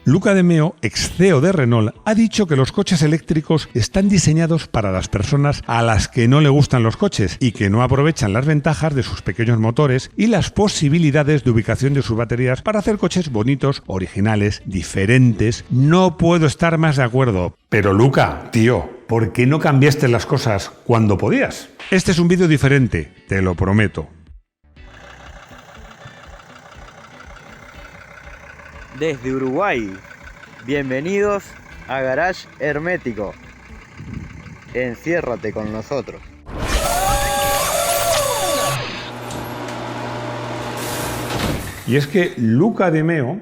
Luca de Meo, ex CEO de Renault, ha dicho que los coches eléctricos están diseñados para las personas a las que no le gustan los coches y que no aprovechan las ventajas de sus pequeños motores y las posibilidades de ubicación de sus baterías para hacer coches bonitos, originales, diferentes. No puedo estar más de acuerdo. Pero Luca, tío, ¿por qué no cambiaste las cosas cuando podías? Este es un vídeo diferente, te lo prometo. Desde Uruguay, bienvenidos a Garage Hermético. Enciérrate con nosotros. Y es que Luca de Meo,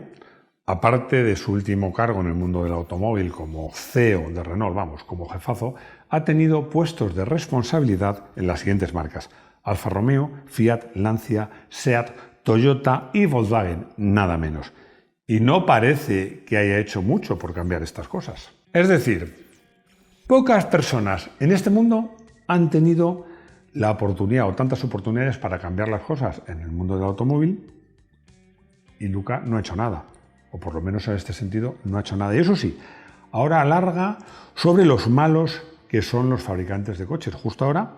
aparte de su último cargo en el mundo del automóvil como CEO de Renault, como jefazo, ha tenido puestos de responsabilidad en las siguientes marcas: Alfa Romeo, Fiat, Lancia, Seat, Toyota y Volkswagen, nada menos. Y no parece que haya hecho mucho por cambiar estas cosas. Es decir, pocas personas en este mundo han tenido la oportunidad o tantas oportunidades para cambiar las cosas en el mundo del automóvil, y Luca no ha hecho nada, o por lo menos en este sentido no ha hecho nada. Y eso sí, ahora alarga sobre los malos que son los fabricantes de coches, justo ahora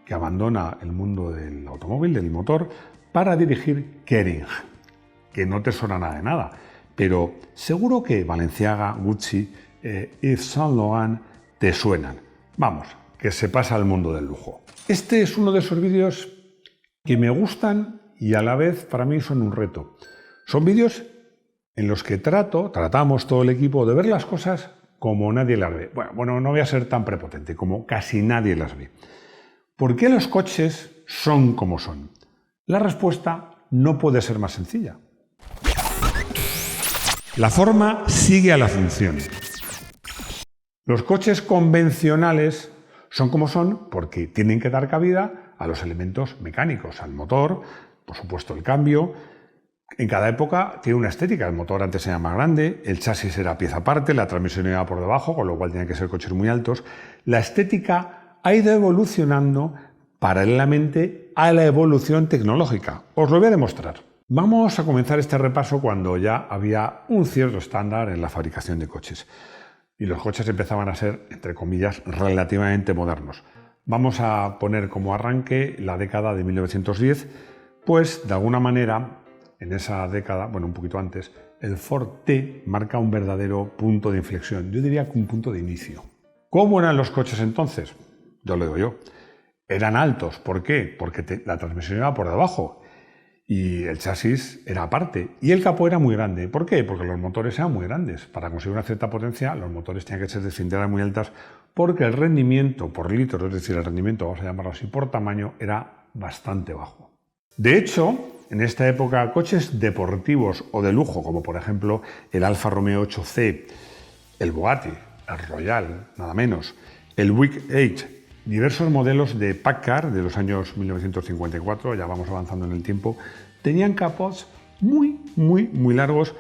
que abandona el mundo del automóvil, del motor, para dirigir Kering, que no te suena nada de nada, pero seguro que Balenciaga, Gucci, Yves Saint Laurent te suenan. Vamos, que se pasa al mundo del lujo. Este es uno de esos vídeos que me gustan y a la vez para mí son un reto. Son vídeos en los que tratamos todo el equipo de ver las cosas como nadie las ve. Bueno, no voy a ser tan prepotente, como casi nadie las ve. ¿Por qué los coches son como son? La respuesta no puede ser más sencilla. La forma sigue a la función. Los coches convencionales son como son porque tienen que dar cabida a los elementos mecánicos, al motor, por supuesto el cambio. En cada época tiene una estética. El motor antes era más grande, el chasis era pieza aparte, la transmisión iba por debajo, con lo cual tenían que ser coches muy altos. La estética ha ido evolucionando paralelamente a la evolución tecnológica. Os lo voy a demostrar. Vamos a comenzar este repaso cuando ya había un cierto estándar en la fabricación de coches y los coches empezaban a ser, entre comillas, relativamente modernos. Vamos a poner como arranque la década de 1910, pues de alguna manera en esa década, un poquito antes, el Ford T marca un verdadero punto de inflexión. Yo diría que un punto de inicio. ¿Cómo eran los coches entonces? Yo lo digo yo. Eran altos. ¿Por qué? Porque la transmisión iba por debajo y el chasis era aparte y el capó era muy grande. ¿Por qué? Porque los motores eran muy grandes. Para conseguir una cierta potencia, los motores tenían que ser de cilindradas muy altas porque el rendimiento por litro, es decir, el rendimiento, vamos a llamarlo así, por tamaño, era bastante bajo. De hecho, en esta época, coches deportivos o de lujo, como por ejemplo el Alfa Romeo 8C, el Bugatti, el Royal, nada menos, el Buick 8, diversos modelos de Packard de los años 1954, ya vamos avanzando en el tiempo, tenían capots muy largos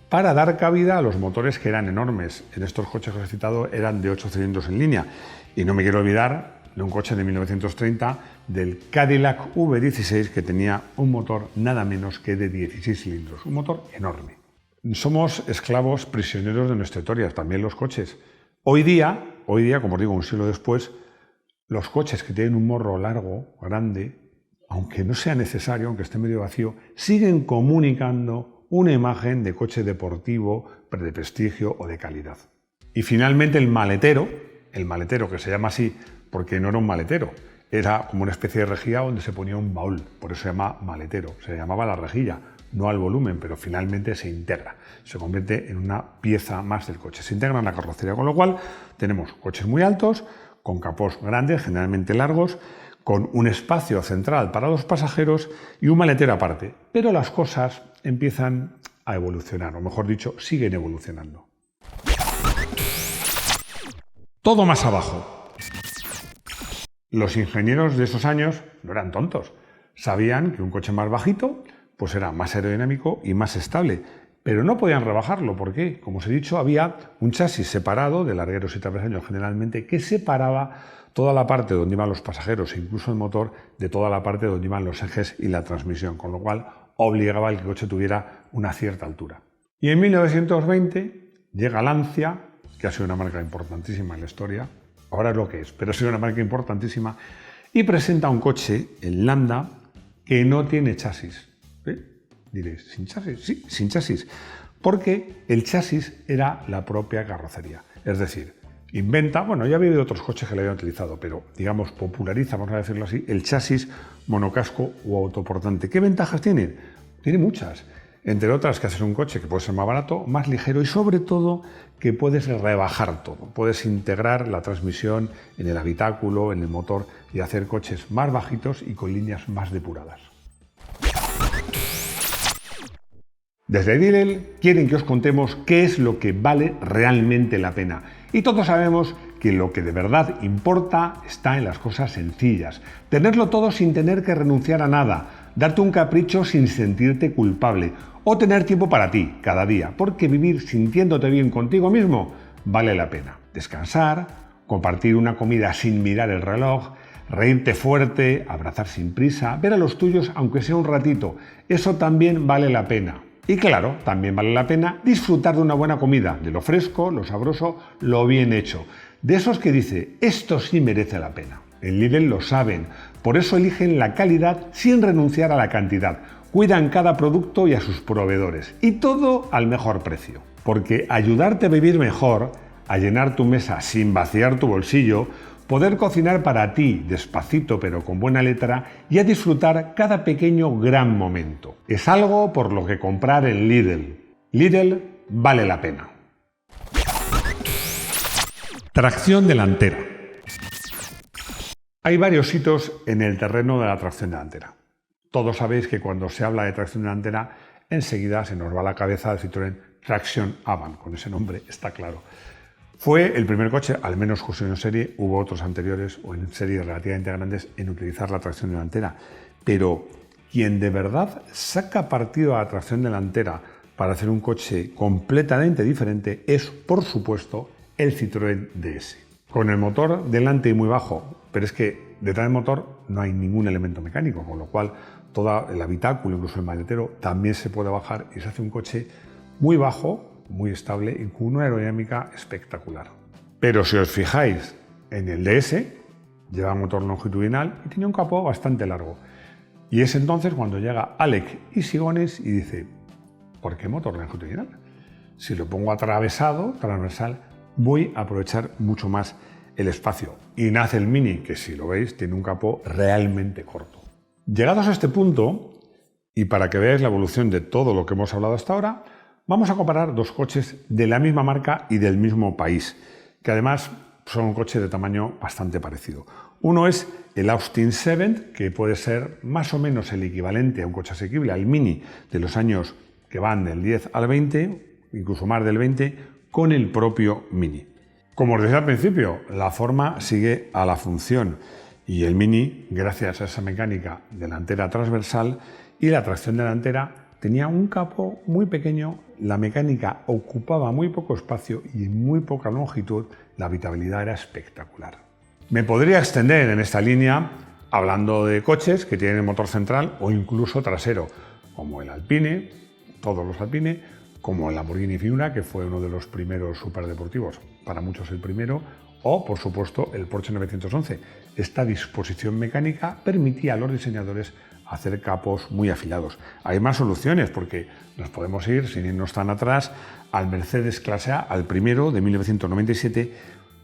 para dar cabida a los motores que eran enormes. En estos coches que os he citado eran de 8 cilindros en línea. Y no me quiero olvidar de un coche de 1930 del Cadillac V16 que tenía un motor nada menos que de 16 cilindros, un motor enorme. Somos esclavos prisioneros de nuestra historia, también los coches. Hoy día, como os digo, un siglo después, los coches que tienen un morro largo, grande, aunque no sea necesario, aunque esté medio vacío, siguen comunicando una imagen de coche deportivo, de prestigio o de calidad. Y finalmente el maletero que se llama así porque no era un maletero, era como una especie de rejilla donde se ponía un baúl, por eso se llama maletero, se llamaba la rejilla, no al volumen, pero finalmente se integra, se convierte en una pieza más del coche, se integra en la carrocería, con lo cual tenemos coches muy altos, con capós grandes, generalmente largos, con un espacio central para los pasajeros y un maletero aparte. Pero las cosas empiezan a evolucionar, o mejor dicho, siguen evolucionando. Todo más abajo. Los ingenieros de esos años no eran tontos. Sabían que un coche más bajito pues era más aerodinámico y más estable. Pero no podían rebajarlo. ¿Por qué? Como os he dicho, había un chasis separado de largueros y travesaños generalmente que separaba toda la parte donde iban los pasajeros e incluso el motor de toda la parte donde iban los ejes y la transmisión, con lo cual obligaba a que el coche tuviera una cierta altura. Y en 1920 llega Lancia, que ha sido una marca importantísima en la historia, ahora es lo que es, pero ha sido una marca importantísima, y presenta un coche, el Landa, que no tiene chasis. Diréis, ¿sin chasis? Sí, sin chasis, porque el chasis era la propia carrocería. Es decir, inventa, bueno, ya había habido otros coches que lo habían utilizado, pero digamos populariza, vamos a decirlo así, el chasis monocasco o autoportante. ¿Qué ventajas tiene? Tiene muchas. Entre otras, que haces un coche que puede ser más barato, más ligero y sobre todo que puedes rebajar todo. Puedes integrar la transmisión en el habitáculo, en el motor y hacer coches más bajitos y con líneas más depuradas. Desde Lidl quieren que os contemos qué es lo que vale realmente la pena. Y todos sabemos que lo que de verdad importa está en las cosas sencillas. Tenerlo todo sin tener que renunciar a nada. Darte un capricho sin sentirte culpable. O tener tiempo para ti cada día. Porque vivir sintiéndote bien contigo mismo vale la pena. Descansar, compartir una comida sin mirar el reloj, reírte fuerte, abrazar sin prisa, ver a los tuyos aunque sea un ratito. Eso también vale la pena. Y claro, también vale la pena disfrutar de una buena comida, de lo fresco, lo sabroso, lo bien hecho. De esos que dice, esto sí merece la pena. En Lidl lo saben, por eso eligen la calidad sin renunciar a la cantidad. Cuidan cada producto y a sus proveedores. Y todo al mejor precio. Porque ayudarte a vivir mejor, a llenar tu mesa sin vaciar tu bolsillo, poder cocinar para ti despacito pero con buena letra y a disfrutar cada pequeño gran momento. Es algo por lo que comprar en Lidl. Lidl vale la pena. Tracción delantera. Hay varios hitos en el terreno de la tracción delantera. Todos sabéis que cuando se habla de tracción delantera, enseguida se nos va a la cabeza el Citroën Traction Avant, con ese nombre está claro. Fue el primer coche, al menos construido en serie, hubo otros anteriores o en series relativamente grandes en utilizar la tracción delantera, pero quien de verdad saca partido a la tracción delantera para hacer un coche completamente diferente es, por supuesto, el Citroën DS. Con el motor delante y muy bajo, pero es que detrás del motor no hay ningún elemento mecánico, con lo cual todo el habitáculo, incluso el maletero, también se puede bajar y se hace un coche muy bajo, muy estable y con una aerodinámica espectacular. Pero si os fijáis en el DS, lleva motor longitudinal y tiene un capó bastante largo. Y es entonces cuando llega Alec y Sigones y dice, ¿por qué motor longitudinal? Si lo pongo atravesado, transversal, voy a aprovechar mucho más el espacio. Y nace el Mini, que si lo veis, tiene un capó realmente corto. Llegados a este punto, y para que veáis la evolución de todo lo que hemos hablado hasta ahora, vamos a comparar dos coches de la misma marca y del mismo país, que además son un coche de tamaño bastante parecido. Uno es el Austin 7, que puede ser más o menos el equivalente a un coche asequible, al Mini de los años que van del 10 al 20, incluso más del 20, con el propio Mini. Como os decía al principio, la forma sigue a la función y el Mini, gracias a esa mecánica delantera transversal y la tracción delantera, tenía un capó muy pequeño, la mecánica ocupaba muy poco espacio y en muy poca longitud, la habitabilidad era espectacular. Me podría extender en esta línea hablando de coches que tienen motor central o incluso trasero, como el Alpine, todos los Alpine, como el Lamborghini Miura, que fue uno de los primeros superdeportivos, para muchos el primero, o por supuesto el Porsche 911. Esta disposición mecánica permitía a los diseñadores hacer capos muy afilados. Hay más soluciones porque nos podemos ir, sin irnos tan atrás, al Mercedes Clase A, al primero de 1997,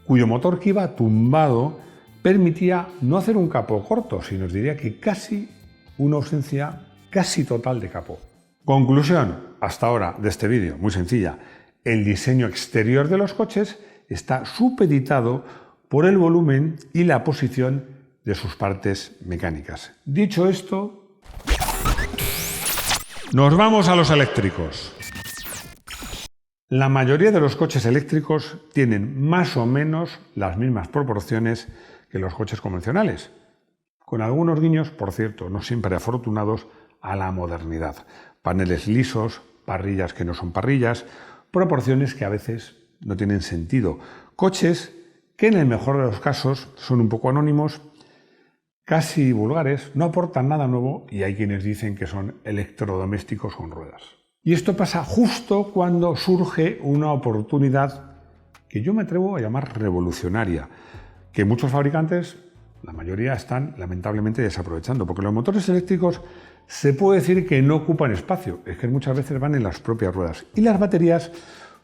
cuyo motor que iba tumbado permitía no hacer un capó corto, sino os diría que casi una ausencia casi total de capó. Conclusión hasta ahora de este vídeo, muy sencilla. El diseño exterior de los coches está supeditado por el volumen y la posición de sus partes mecánicas. Dicho esto, nos vamos a los eléctricos. La mayoría de los coches eléctricos tienen más o menos las mismas proporciones que los coches convencionales, con algunos guiños, por cierto, no siempre afortunados, a la modernidad. Paneles lisos, parrillas que no son parrillas, proporciones que a veces no tienen sentido. Coches que en el mejor de los casos son un poco anónimos, casi vulgares, no aportan nada nuevo y hay quienes dicen que son electrodomésticos con ruedas. Y esto pasa justo cuando surge una oportunidad que yo me atrevo a llamar revolucionaria, que muchos fabricantes, la mayoría, están lamentablemente desaprovechando, porque los motores eléctricos se puede decir que no ocupan espacio, es que muchas veces van en las propias ruedas. Y las baterías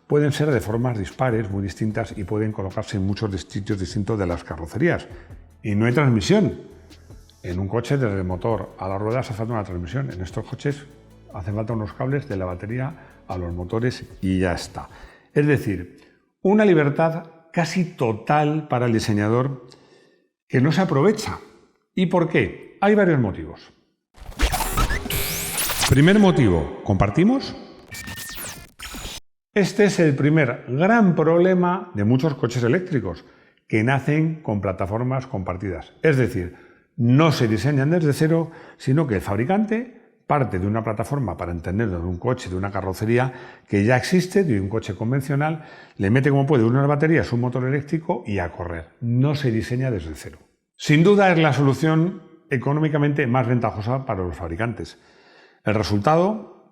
pueden ser de formas dispares, muy distintas, y pueden colocarse en muchos sitios distintos de las carrocerías. Y no hay transmisión. En un coche, desde el motor a las ruedas hace falta una transmisión. En estos coches hacen falta unos cables de la batería a los motores y ya está. Es decir, una libertad casi total para el diseñador que no se aprovecha. ¿Y por qué? Hay varios motivos. Primer motivo, ¿compartimos? Este es el primer gran problema de muchos coches eléctricos, que nacen con plataformas compartidas. Es decir, no se diseñan desde cero, sino que el fabricante parte de una plataforma, para entenderlo, de un coche, de una carrocería que ya existe, de un coche convencional, le mete como puede unas baterías, un motor eléctrico y a correr. No se diseña desde cero. Sin duda es la solución económicamente más ventajosa para los fabricantes. El resultado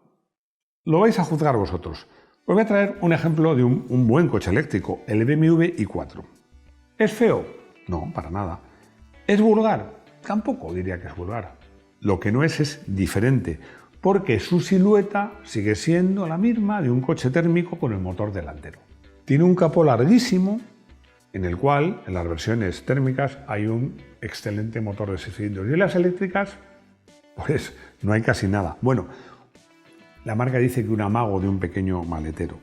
lo vais a juzgar vosotros. Os voy a traer un ejemplo de un buen coche eléctrico, el BMW i4. ¿Es feo? No, para nada. ¿Es vulgar? Tampoco diría que es vulgar. Lo que no es diferente, porque su silueta sigue siendo la misma de un coche térmico con el motor delantero. Tiene un capó larguísimo, en el cual, en las versiones térmicas, hay un excelente motor de 6 cilindros. Y en las eléctricas, pues no hay casi nada. Bueno, la marca dice que un amago de un pequeño maletero.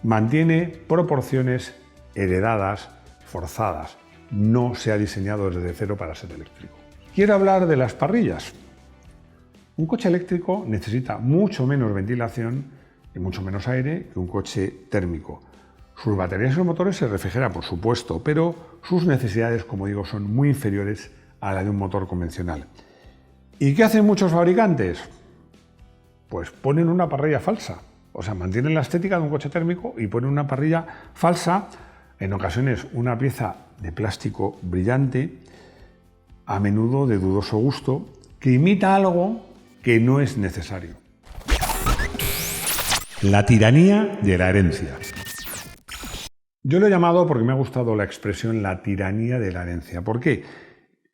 Mantiene proporciones heredadas, forzadas. No se ha diseñado desde cero para ser eléctrico. Quiero hablar de las parrillas. Un coche eléctrico necesita mucho menos ventilación y mucho menos aire que un coche térmico. Sus baterías y sus motores se refrigeran, por supuesto, pero sus necesidades, como digo, son muy inferiores a la de un motor convencional. ¿Y qué hacen muchos fabricantes? Pues ponen una parrilla falsa. O sea, mantienen la estética de un coche térmico y ponen una parrilla falsa, en ocasiones una pieza de plástico brillante, a menudo de dudoso gusto, que imita algo que no es necesario. La tiranía de la herencia. Yo lo he llamado, porque me ha gustado la expresión, la tiranía de la herencia. ¿Por qué?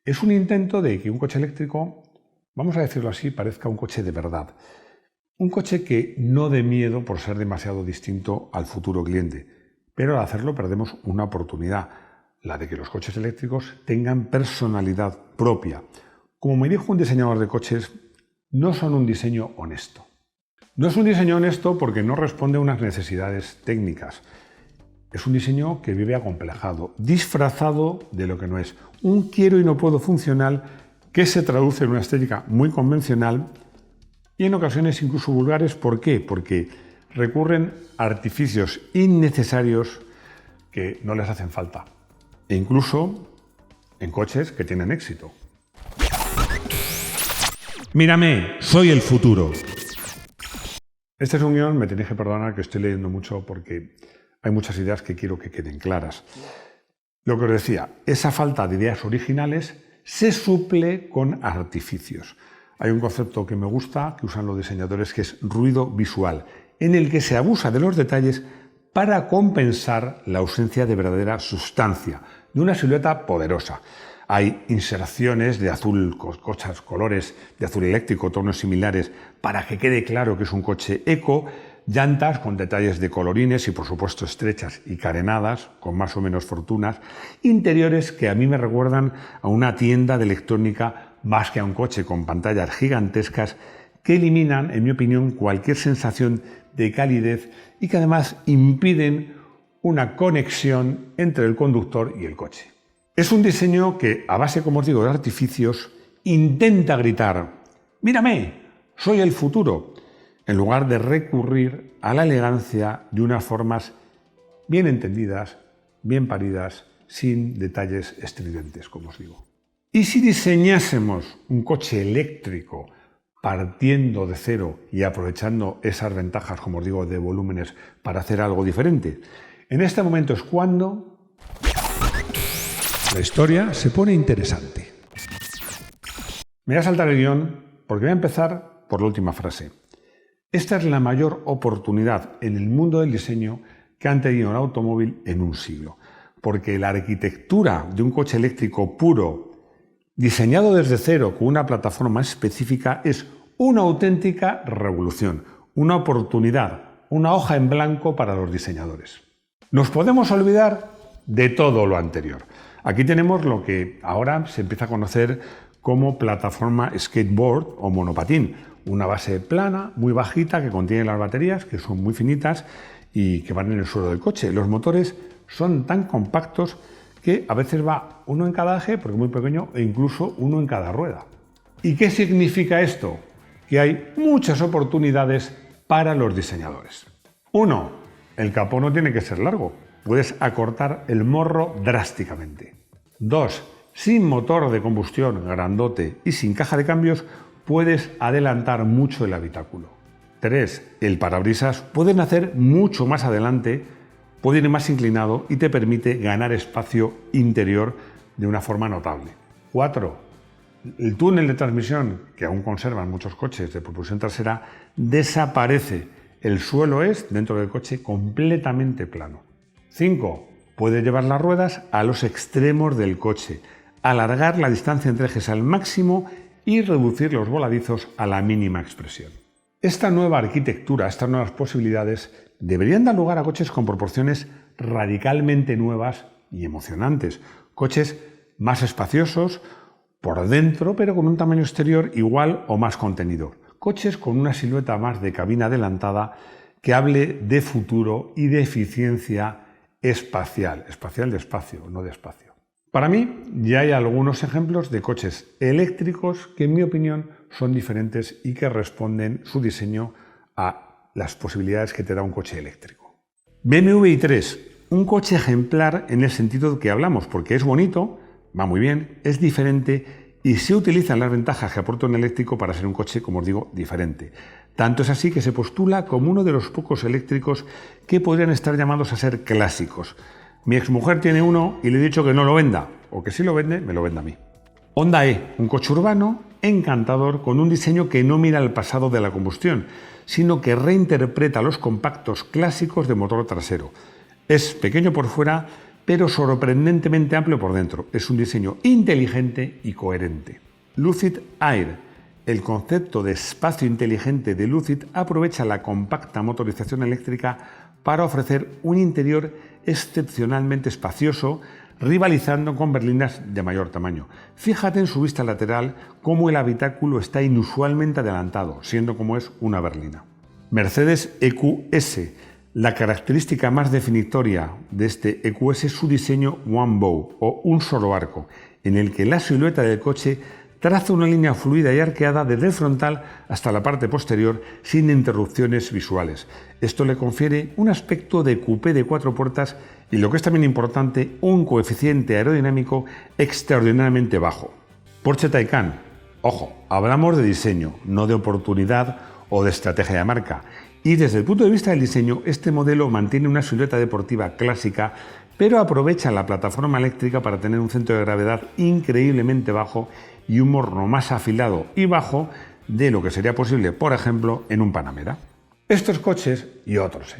Es un intento de que un coche eléctrico, vamos a decirlo así, parezca un coche de verdad. Un coche que no dé miedo por ser demasiado distinto al futuro cliente. Pero al hacerlo perdemos una oportunidad, la de que los coches eléctricos tengan personalidad propia. Como me dijo un diseñador de coches, no son un diseño honesto. No es un diseño honesto porque no responde a unas necesidades técnicas. Es un diseño que vive acomplejado, disfrazado de lo que no es. Un quiero y no puedo funcional que se traduce en una estética muy convencional y en ocasiones incluso vulgares. ¿Por qué? Porque recurren a artificios innecesarios que no les hacen falta. E incluso en coches que tienen éxito. Mírame, soy el futuro. Este es un guión, me tenéis que perdonar que estoy leyendo mucho porque hay muchas ideas que quiero que queden claras. Lo que os decía, esa falta de ideas originales se suple con artificios. Hay un concepto que me gusta, que usan los diseñadores, que es ruido visual, en el que se abusa de los detalles para compensar la ausencia de verdadera sustancia, de una silueta poderosa. Hay inserciones de azul, cochas, colores de azul eléctrico, tonos similares, para que quede claro que es un coche eco, llantas con detalles de colorines y por supuesto estrechas y carenadas, con más o menos fortunas, interiores que a mí me recuerdan a una tienda de electrónica más que a un coche, con pantallas gigantescas que eliminan, en mi opinión, cualquier sensación de calidez y que además impiden una conexión entre el conductor y el coche. Es un diseño que, a base, como os digo, de artificios, intenta gritar «¡Mírame! ¡Soy el futuro!», en lugar de recurrir a la elegancia de unas formas bien entendidas, bien paridas, sin detalles estridentes, como os digo. ¿Y si diseñásemos un coche eléctrico partiendo de cero y aprovechando esas ventajas, como os digo, de volúmenes para hacer algo diferente? En este momento es cuando la historia se pone interesante. Me voy a saltar el guión porque voy a empezar por la última frase. Esta es la mayor oportunidad en el mundo del diseño que han tenido el automóvil en un siglo, porque la arquitectura de un coche eléctrico puro, diseñado desde cero con una plataforma específica, es una auténtica revolución, una oportunidad, una hoja en blanco para los diseñadores. Nos podemos olvidar de todo lo anterior. Aquí tenemos lo que ahora se empieza a conocer como plataforma skateboard o monopatín, una base plana, muy bajita, que contiene las baterías, que son muy finitas y que van en el suelo del coche. Los motores son tan compactos que a veces va uno en cada eje, porque es muy pequeño, e incluso uno en cada rueda. ¿Y qué significa esto? Que hay muchas oportunidades para los diseñadores. 1. El capó no tiene que ser largo. Puedes acortar el morro drásticamente. 2. Sin motor de combustión grandote y sin caja de cambios, puedes adelantar mucho el habitáculo. 3. El parabrisas puede nacer mucho más adelante, puede ir más inclinado y te permite ganar espacio interior de una forma notable. 4. El túnel de transmisión, que aún conservan muchos coches de propulsión trasera, desaparece. El suelo es, dentro del coche, completamente plano. 5. Puede llevar las ruedas a los extremos del coche, alargar la distancia entre ejes al máximo y reducir los voladizos a la mínima expresión. Esta nueva arquitectura, estas nuevas posibilidades, deberían dar lugar a coches con proporciones radicalmente nuevas y emocionantes. Coches más espaciosos por dentro, pero con un tamaño exterior igual o más contenido. Coches con una silueta más de cabina adelantada que hable de futuro y de eficiencia espacial. Espacial de espacio, no de espacio. Para mí ya hay algunos ejemplos de coches eléctricos que en mi opinión son diferentes y que responden su diseño a las posibilidades que te da un coche eléctrico. BMW i3, un coche ejemplar en el sentido que hablamos, porque es bonito, va muy bien, es diferente y se utilizan las ventajas que aporta un eléctrico para ser un coche, como os digo, diferente. Tanto es así que se postula como uno de los pocos eléctricos que podrían estar llamados a ser clásicos. Mi exmujer tiene uno y le he dicho que no lo venda, o que si lo vende, me lo venda a mí. Honda E, un coche urbano encantador con un diseño que no mira al pasado de la combustión, sino que reinterpreta los compactos clásicos de motor trasero. Es pequeño por fuera, pero sorprendentemente amplio por dentro. Es un diseño inteligente y coherente. Lucid Air, el concepto de espacio inteligente de Lucid, aprovecha la compacta motorización eléctrica para ofrecer un interior excepcionalmente espacioso, rivalizando con berlinas de mayor tamaño. Fíjate en su vista lateral cómo el habitáculo está inusualmente adelantado, siendo como es una berlina. Mercedes EQS. La característica más definitoria de este EQS es su diseño One Bow, o un solo arco, en el que la silueta del coche traza una línea fluida y arqueada desde el frontal hasta la parte posterior sin interrupciones visuales. Esto le confiere un aspecto de coupé de 4 puertas y, lo que es también importante, un coeficiente aerodinámico extraordinariamente bajo. Porsche Taycan. Ojo, hablamos de diseño, no de oportunidad o de estrategia de marca. Y desde el punto de vista del diseño, este modelo mantiene una silueta deportiva clásica, pero aprovecha la plataforma eléctrica para tener un centro de gravedad increíblemente bajo y un morro más afilado y bajo de lo que sería posible, por ejemplo, en un Panamera. Estos coches y otros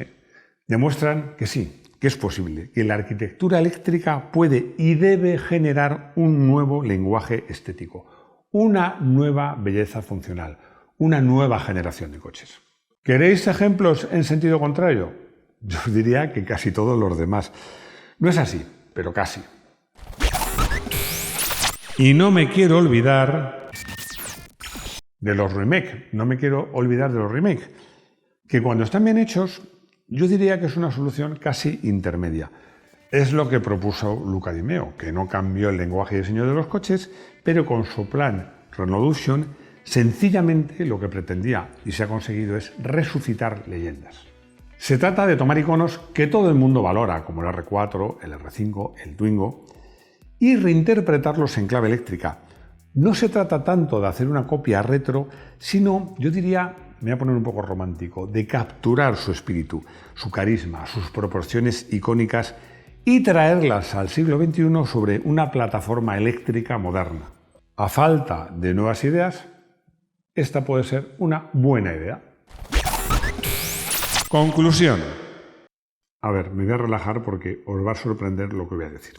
demuestran que sí, que es posible, que la arquitectura eléctrica puede y debe generar un nuevo lenguaje estético, una nueva belleza funcional, una nueva generación de coches. ¿Queréis ejemplos en sentido contrario? Yo os diría que casi todos los demás. No es así, pero casi. Y no me quiero olvidar de los remake. Que cuando están bien hechos, yo diría que es una solución casi intermedia. Es lo que propuso Luca Di Meo, que no cambió el lenguaje y diseño de los coches, pero con su plan Renaulution, sencillamente lo que pretendía y se ha conseguido es resucitar leyendas. Se trata de tomar iconos que todo el mundo valora, como el R4, el R5, el Twingo, y reinterpretarlos en clave eléctrica. No se trata tanto de hacer una copia retro, sino, yo diría, me voy a poner un poco romántico, de capturar su espíritu, su carisma, sus proporciones icónicas y traerlas al siglo XXI sobre una plataforma eléctrica moderna. A falta de nuevas ideas, esta puede ser una buena idea. Conclusión. A ver, me voy a relajar porque os va a sorprender lo que voy a decir.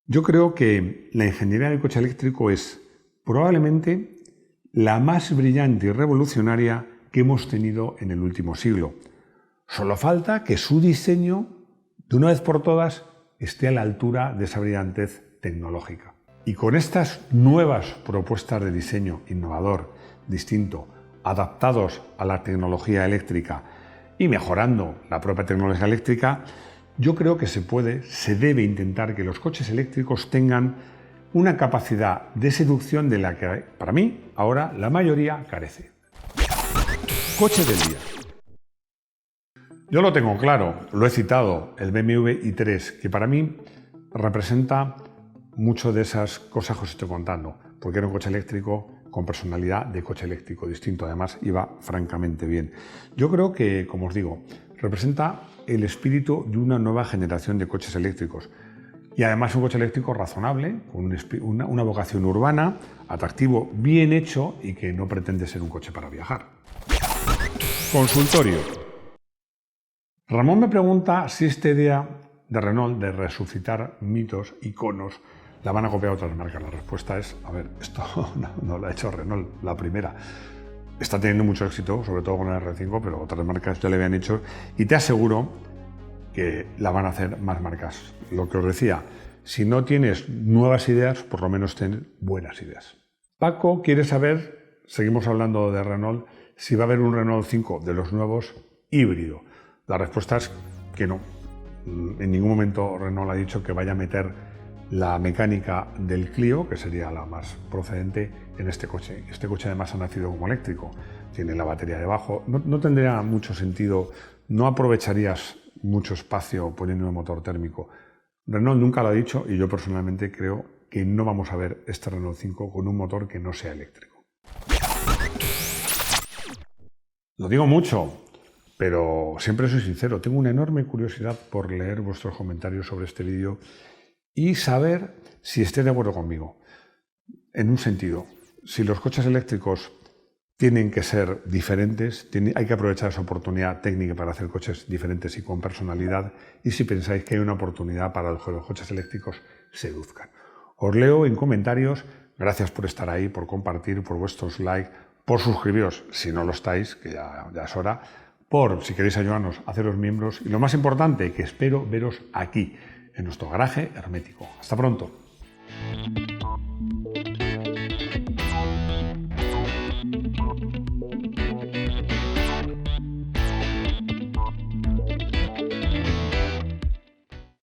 Yo creo que la ingeniería del coche eléctrico es probablemente la más brillante y revolucionaria que hemos tenido en el último siglo. Solo falta que su diseño, de una vez por todas, esté a la altura de esa brillantez tecnológica. Y con estas nuevas propuestas de diseño innovador, distinto, adaptados a la tecnología eléctrica y mejorando la propia tecnología eléctrica, yo creo que se debe intentar que los coches eléctricos tengan una capacidad de seducción de la que, para mí, ahora la mayoría carece. Coche del día. Yo lo tengo claro, lo he citado, el BMW i3, que para mí representa mucho de esas cosas que os estoy contando, porque era un coche eléctrico con personalidad de coche eléctrico distinto, además iba francamente bien. Yo creo que, como os digo, representa el espíritu de una nueva generación de coches eléctricos y además un coche eléctrico razonable, con una vocación urbana, atractivo, bien hecho y que no pretende ser un coche para viajar. Consultorio. Ramón me pregunta si esta idea de Renault de resucitar mitos, iconos, la van a copiar otras marcas. La respuesta es, a ver, esto no lo ha hecho Renault, la primera. Está teniendo mucho éxito, sobre todo con el R5, pero otras marcas ya le habían hecho y te aseguro que la van a hacer más marcas. Lo que os decía, si no tienes nuevas ideas, por lo menos ten buenas ideas. Paco quiere saber, seguimos hablando de Renault, si va a haber un Renault 5 de los nuevos híbrido. La respuesta es que no. En ningún momento Renault ha dicho que vaya a meter la mecánica del Clio, que sería la más procedente, en este coche. Este coche además ha nacido como eléctrico, tiene la batería debajo, no tendría mucho sentido, no aprovecharías mucho espacio poniendo un motor térmico. Renault nunca lo ha dicho y yo personalmente creo que no vamos a ver este Renault 5 con un motor que no sea eléctrico. Lo digo mucho, pero siempre soy sincero, tengo una enorme curiosidad por leer vuestros comentarios sobre este vídeo y saber si estáis de acuerdo conmigo. En un sentido, si los coches eléctricos tienen que ser diferentes, hay que aprovechar esa oportunidad técnica para hacer coches diferentes y con personalidad, y si pensáis que hay una oportunidad para que los coches eléctricos seduzcan. Os leo en comentarios, gracias por estar ahí, por compartir, por vuestros likes, por suscribiros si no lo estáis, que ya es hora, por, si queréis ayudarnos, haceros miembros y lo más importante, que espero veros aquí, en nuestro garaje hermético. Hasta pronto.